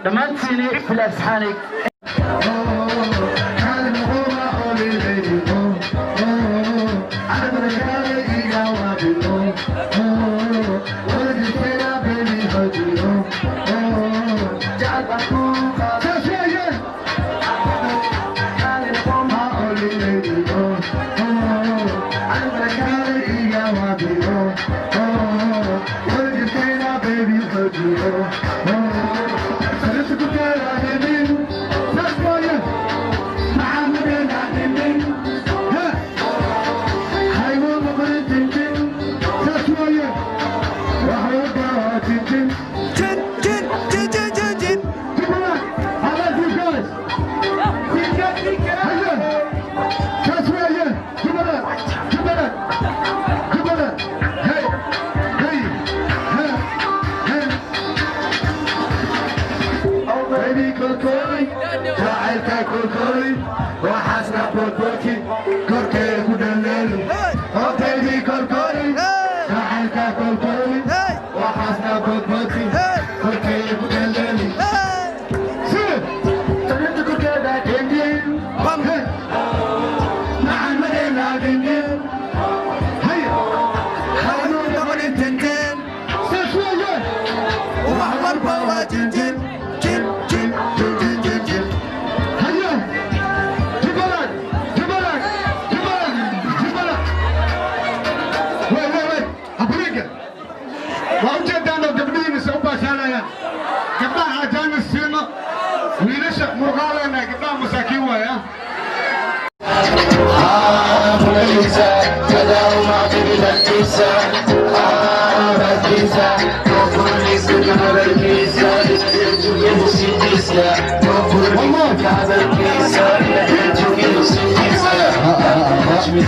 دمانتيني في الأسحانك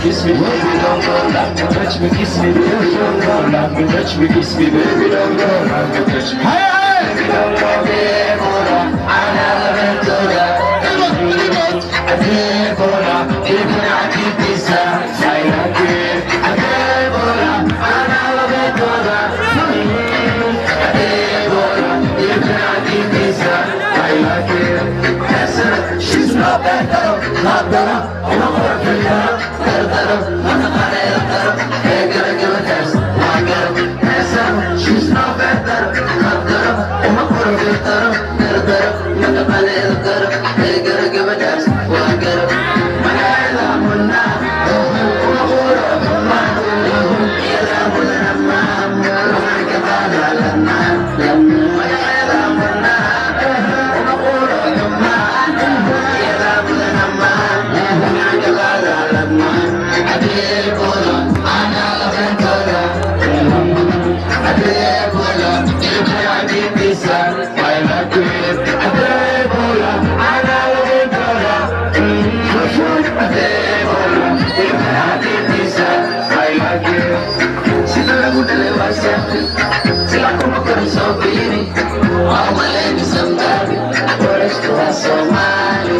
Kiss me, baby, don't go. Touch me, kiss me, baby, don't go. Touch me, kiss me, baby, don't go. Touch me, baby, don't go. Deborah, I never been to that. Deborah, if not keep this up, I like it. Deborah, I never been to that. Deborah, if not keep this up, I like it. She's not better, not better. I'm not better. She's not better, not better. I'm a better, better. Not a better, hey, gotta give a dance. Well, I get it. My eyes are on now. Sila como corazón vini, amale mi sambari, por esto a Somali.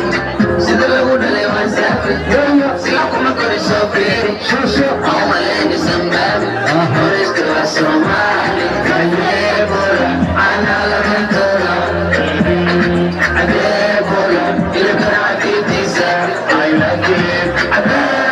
Sila laguna le wansafi, sila como corazón vini, amale mi sambari, por esto a Somali. Deborah, ana la ventura, Deborah, il canati tisa, I like it.